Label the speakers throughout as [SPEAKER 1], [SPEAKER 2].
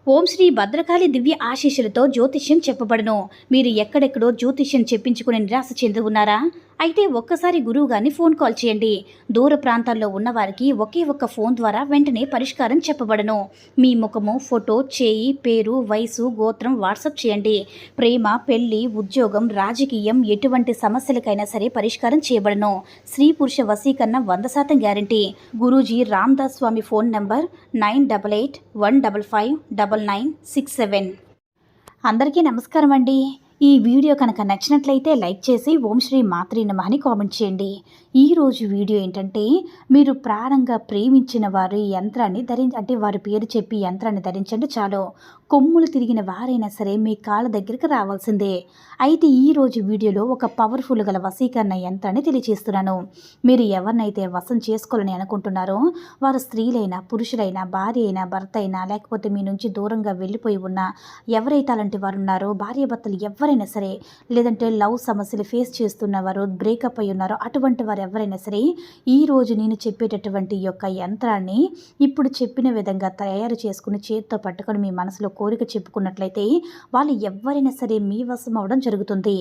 [SPEAKER 1] ఓం శ్రీ భద్రకాళి దివ్య ఆశీస్సులతో జ్యోతిష్యం చెప్పబడును. మీరు ఎక్కడెక్కడో జ్యోతిష్యం చెప్పించుకుని నిరాశ చెంది ఉన్నారా? అయితే ఒక్కసారి గురువు గారిని ఫోన్ కాల్ చేయండి. దూర ప్రాంతాల్లో ఉన్నవారికి ఒకే ఒక్క ఫోన్ ద్వారా వెంటనే పరిష్కారం చెప్పబడును. మీ ముఖము, ఫోటో, చేయి, పేరు, వయసు, గోత్రం వాట్సాప్ చేయండి. ప్రేమ, పెళ్లి, ఉద్యోగం, రాజకీయం ఎటువంటి సమస్యలకైనా సరే పరిష్కారం చేయబడును. స్త్రీ పురుష వశీకరణ 100% గ్యారంటీ. గురూజీ రామ్దాస్ స్వామి ఫోన్ నంబర్ 9881559967. అందరికీ నమస్కారం అండి. ఈ వీడియో కనుక నచ్చినట్లయితే లైక్ చేసి ఓం శ్రీ మాత్రే నమః అని కామెంట్ చేయండి. ఈరోజు వీడియో ఏంటంటే, మీరు ప్రాణంగా ప్రేమించిన వారి యంత్రాన్ని అంటే వారి పేరు చెప్పి యంత్రాన్ని ధరించండి చాలు. కొమ్ములు తిరిగిన వారైనా సరే మీ కాళ్ళ దగ్గరికి రావాల్సిందే. అయితే ఈరోజు వీడియోలో ఒక పవర్ఫుల్ గల వశీకరణ యంత్రాన్ని తెలియజేస్తున్నాను. మీరు ఎవరినైతే వశం చేసుకోవాలని అనుకుంటున్నారో వారు స్త్రీలైనా, పురుషులైనా, భార్య అయినా, భర్త అయినా, లేకపోతే మీ నుంచి దూరంగా వెళ్ళిపోయి ఉన్న ఎవరైతే అలాంటి వారు ఉన్నారో, భార్యాభర్తలు ఎవరైనా సరే, లేదంటే లవ్ సమస్యలు ఫేస్ చేస్తున్నవారు, బ్రేకప్ అయి ఉన్నారో అటువంటి వారు ఎవరైనా సరే, ఈరోజు నేను చెప్పేటటువంటి యొక్క యంత్రాన్ని ఇప్పుడు చెప్పిన విధంగా తయారు చేసుకుని చేతితో పట్టుకొని మీ మనసులో కోరిక చెప్పుకున్నట్లయితే వాళ్ళు ఎవరైనా సరే మీ వశం అవ్వడం జరుగుతుంది.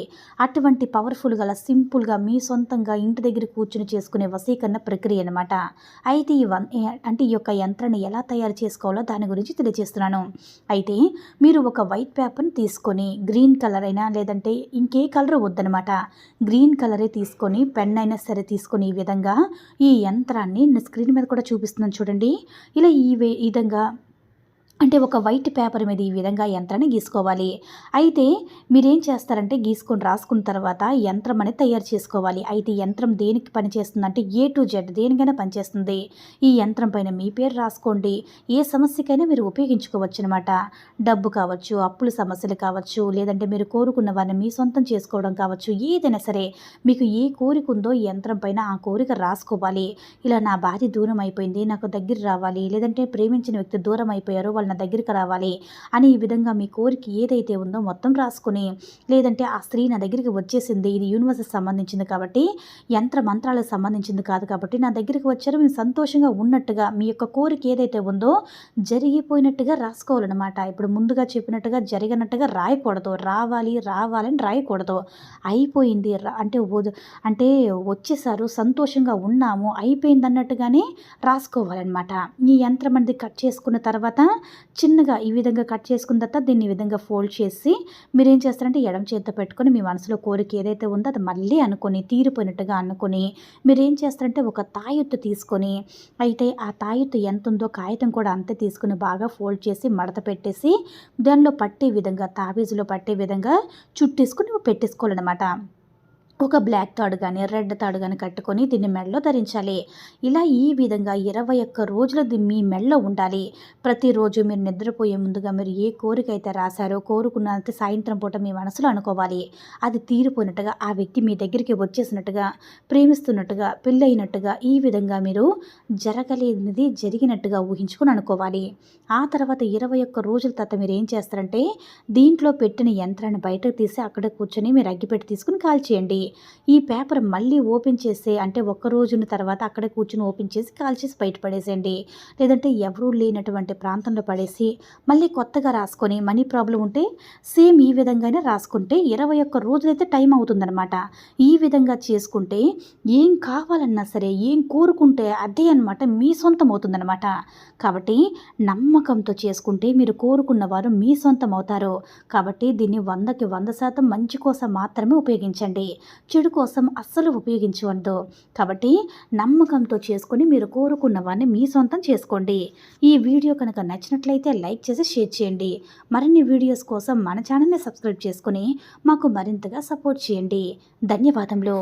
[SPEAKER 1] అటువంటి పవర్ఫుల్ గల సింపుల్గా మీ సొంతంగా ఇంటి దగ్గర కూర్చుని చేసుకునే వశీకరణ ప్రక్రియ అనమాట. అయితే ఈ యొక్క యంత్రాన్ని ఎలా తయారు చేసుకోవాలో దాని గురించి తెలియజేస్తున్నాను. అయితే మీరు ఒక వైట్ పేపర్ని తీసుకొని, గ్రీన్ కలర్ అయినా లేదంటే ఇంకే కలర్ వద్దనమాట, గ్రీన్ కలరే తీసుకొని, పెన్ అయినా సరే తీసుకొని ఈ విధంగా ఈ యంత్రాన్ని స్క్రీన్ మీద కూడా చూపిస్తున్నాను చూడండి. ఇలా ఈ విధంగా అంటే ఒక వైట్ పేపర్ మీద ఈ విధంగా యంత్రాన్ని గీసుకోవాలి. అయితే మీరేం చేస్తారంటే గీసుకొని రాసుకున్న తర్వాత యంత్రం అనేది తయారు చేసుకోవాలి. అయితే యంత్రం దేనికి పనిచేస్తుందంటే A to Z దేనికైనా పనిచేస్తుంది. ఈ యంత్రం పైన మీ పేరు రాసుకోండి. ఏ సమస్యకైనా మీరు ఉపయోగించుకోవచ్చు అనమాట. డబ్బు కావచ్చు, అప్పుల సమస్యలు కావచ్చు, లేదంటే మీరు కోరుకున్న వారిని మీ సొంతం చేసుకోవడం కావచ్చు, ఏదైనా సరే మీకు ఏ కోరిక ఉందో ఈ యంత్రం పైన ఆ కోరిక రాసుకోవాలి. ఇలా నా భార్య దూరం అయిపోయింది, నాకు దగ్గర రావాలి, లేదంటే ప్రేమించిన వ్యక్తి దూరం అయిపోయారో వాళ్ళు నా దగ్గరికి రావాలి అని ఈ విధంగా మీ కోరిక ఏదైతే ఉందో మొత్తం రాసుకుని, లేదంటే ఆ స్త్రీ నా దగ్గరికి వచ్చేసింది, ఇది యూనివర్స్కి సంబంధించింది కాబట్టి, యంత్ర మంత్రాలకు సంబంధించింది కాదు కాబట్టి నా దగ్గరికి వచ్చారు, మీరు సంతోషంగా ఉన్నట్టుగా మీ యొక్క కోరిక ఏదైతే ఉందో జరిగిపోయినట్టుగా రాసుకోవాలన్నమాట. ఇప్పుడు ముందుగా చెప్పినట్టుగా జరిగినట్టుగా రాయకూడదు. రావాలని రాయకూడదు. అయిపోయింది అంటే వచ్చేసారు, సంతోషంగా ఉన్నాము, అయిపోయింది అన్నట్టుగానే రాసుకోవాలన్నమాట. ఈ యంత్రం అనేది కట్ చేసుకున్న తర్వాత చిన్నగా ఈ విధంగా కట్ చేసుకున్న తర్వాత దీన్ని ఈ విధంగా ఫోల్డ్ చేసి మీరేం చేస్తారంటే ఎడమ చేతితో పెట్టుకొని మీ మనసులో కోరిక ఏదైతే ఉందో అది మళ్ళీ అనుకొని తీరిపోయినట్టుగా అనుకొని మీరేం చేస్తారంటే ఒక తాయెత్తు తీసుకొని, అయితే ఆ తాయెత్తు ఎంత ఉందో కాగితం కూడా అంతే తీసుకుని బాగా ఫోల్డ్ చేసి మడత పెట్టేసి దానిలో పట్టే విధంగా, తాబీజులో పట్టే విధంగా చుట్టేసుకుని పెట్టేసుకోవాలన్నమాట. ఒక బ్లాక్ తాడు కానీ, రెడ్ తాడు కానీ కట్టుకొని దీన్ని మెడలో ధరించాలి. ఇలా ఈ విధంగా 21 రోజులు మీ మెడలో ఉండాలి. ప్రతిరోజు మీరు నిద్రపోయే ముందుగా మీరు ఏ కోరిక అయితే రాశారో కోరుకున్నంత సాయంత్రం పూట మీ మనసులో అనుకోవాలి. అది తీరిపోయినట్టుగా, ఆ వ్యక్తి మీ దగ్గరికి వచ్చేసినట్టుగా, ప్రేమిస్తున్నట్టుగా, పెళ్ళైనట్టుగా ఈ విధంగా మీరు జరగలేనిది జరిగినట్టుగా ఊహించుకొని అనుకోవాలి. ఆ తర్వాత 21 రోజుల తర్వాత మీరు ఏం చేస్తారంటే దీంట్లో పెట్టిన యంత్రాన్ని బయటకు తీసి అక్కడ కూర్చొని మీరు అగ్గిపెట్టి తీసుకుని కాల్చేయండి. ఈ పేపర్ మళ్ళీ ఓపెన్ చేసి, అంటే ఒక్క రోజున తర్వాత అక్కడ కూర్చుని ఓపెన్ చేసి కాల్చేసి బయటపడేసేయండి. లేదంటే ఎవరూ లేనటువంటి ప్రాంతంలో పడేసి మళ్ళీ కొత్తగా రాసుకొని, మనీ ప్రాబ్లం ఉంటే సేమ్ ఈ విధంగానే రాసుకుంటే 21 రోజులైతే టైం అవుతుందన్నమాట. ఈ విధంగా చేసుకుంటే ఏం కావాలన్నా సరే, ఏం కోరుకుంటే అదే అనమాట మీ సొంతం అవుతుందన్నమాట. కాబట్టి నమ్మకంతో చేసుకుంటే మీరు కోరుకున్న వారు మీ సొంతం అవుతారు. కాబట్టి దీన్ని 100కి 100% మంచి కోసం మాత్రమే ఉపయోగించండి. చెడు కోసం అస్సలు ఉపయోగించవద్దు. కాబట్టి నమ్మకంతో చేసుకొని మీరు కోరుకున్న వారిని మీ సొంతం చేసుకోండి. ఈ వీడియో కనుక నచ్చినట్లయితే లైక్ చేసి షేర్ చేయండి. మరిన్ని వీడియోస్ కోసం మన ఛానల్ని సబ్స్క్రైబ్ చేసుకొని మాకు మరింతగా సపోర్ట్ చేయండి. ధన్యవాదములు.